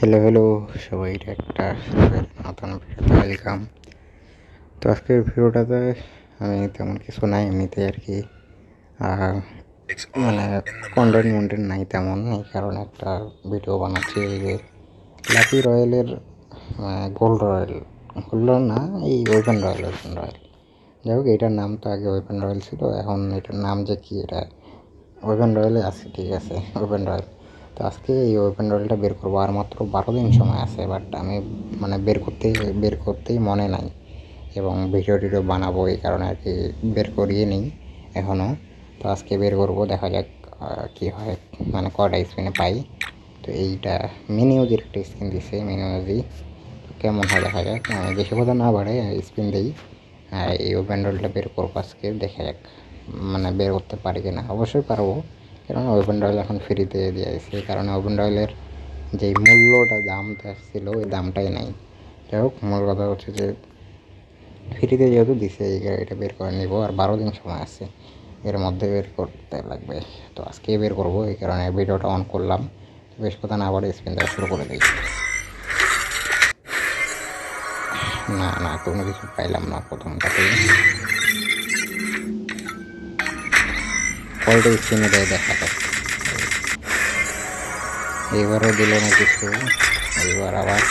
Hello hello সবাই, একটা নতুন ভিডিওতে ওয়েলকাম। তো আজকের ভিডিওটাতে আমি তেমন কিছু নাই, এমনিতে আর কি মানে কন্টেন্ট নাই তেমন, এই কারণে একটা ভিডিও বানাচ্ছি। এই যে লাকি রয়্যালের গোল্ড রয়্যাল না, এই ওপেন রয়্যাল যাই হোক, এটার নাম তো আগে ওপেন রয়্যাল ছিল, এখন এটার নাম যে কি, এটা ওপেন রয়্যালে আছে, ঠিক আছে, ওপেন রয়্যাল। তো আজকে এই ওপেন রয়্যালটা বের করবো, আর মাত্র 12 দিন সময় আছে, বাট আমি বের করতেই মনে নাই, এবং ভিডিও বানাবো এই কারণে আর কি বের করিয়ে নিই এখনও। তো আজকে বের করবো, দেখা যাক কী হয়, মানে কয়টা স্পিনে পাই। তো এইটা মিনিউজির একটা স্কিন দিছে, মিনিউজি কেমন হয় দেখা যাক। আমি বেশি কথা না বাড়ে স্পিন দিই, এই ওপেন রয়্যালটা বের করবো আজকে, দেখা যাক মানে বের করতে পারি কিনা। অবশ্যই পারবো, কারণ ওপেন রয়্যাল এখন ফ্রিতে দিয়েছে, এই কারণে ওপেন রয়্যালের যে দামটা ছিল ওই দামটাই নাই। যাই হোক, মূল কথা হচ্ছে যে ফ্রিতে যেহেতু দিছে, এটা বের করে নিব, আর 12 দিন সময় আছে, এর মধ্যে বের করতে লাগবে। তো আজকে বের করবো, এই কারণে ভিডিওটা অন করলাম। বেশ কথা না আবার স্পিন দেওয়া শুরু করে দিই। না কোনো কিছু পাইলাম না প্রথমটাতেই। কয়টা স্পিনে দেয় দেখা যাক। এবারও দিল না কিছু, এবার আবার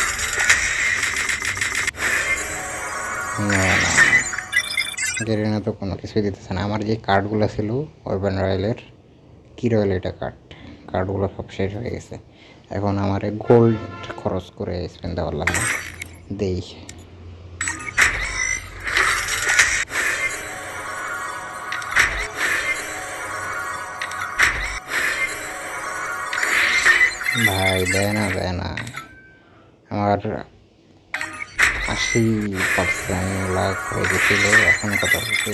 না তো কোনো কিছুই দিতেছে না। আমার যে কার্ডগুলো ছিল ওপেন রয়্যালের, কি রয়্যাল এটা কার্ডগুলো সব শেষ হয়ে গেছে। এখন আমার গোল্ড খরচ করে স্পেন্ড দেওয়ার লাগবে, দেই। ভাই দেয় না আমার 80% লাখ হয়ে গেছিল, এখন কত হচ্ছে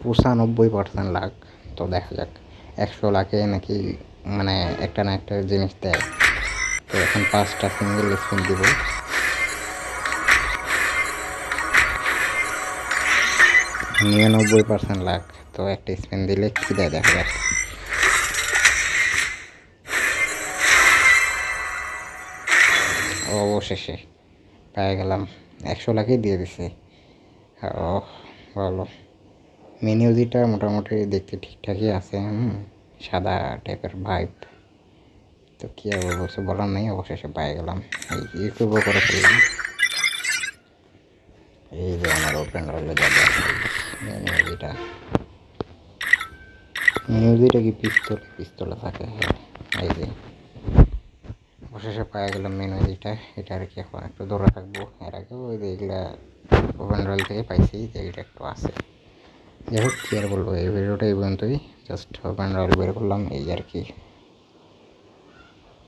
95% লাখ। তো দেখা যাক 100 লাখে নাকি মানে একটা না একটা জিনিস দেয়। তো এখন 5টা সিঙ্গেল স্পিন দিব। 99% লাখ, তো একটা স্পিন দিলে কি দেয় দেখা যাক। অবশেষে পেয়ে গেলাম, 100 লাখই দিয়ে দিছে। ও ভালো, মিনিউজিটা মোটামুটি দেখতে ঠিকঠাকই আছে, সাদা টাইপের ভাইব। তো কী আর বলবো, কিছু বলার নেই, অবশেষে পেয়ে গেলাম। এই ইউটিউবও করে ফেললাম। এই যে আমার ওপেন রয়্যালে যাবে মিনিউজিটা কি পিস্তলে থাকে, এই যে অবশেষে পাওয়া গেলাম মিনিউজিটা। এটা আর কি এখন একটু ধরে থাকবো। এর আগেও ওই যে এগুলা ওপেন রয়্যাল থেকে পাইছি, যে এটা একটু আছে। যাই হোক, কী আর বলবো, এই ভিডিওটা এই পর্যন্তই, জাস্ট ওপেন রয়্যাল বের করলাম, এই আর কি।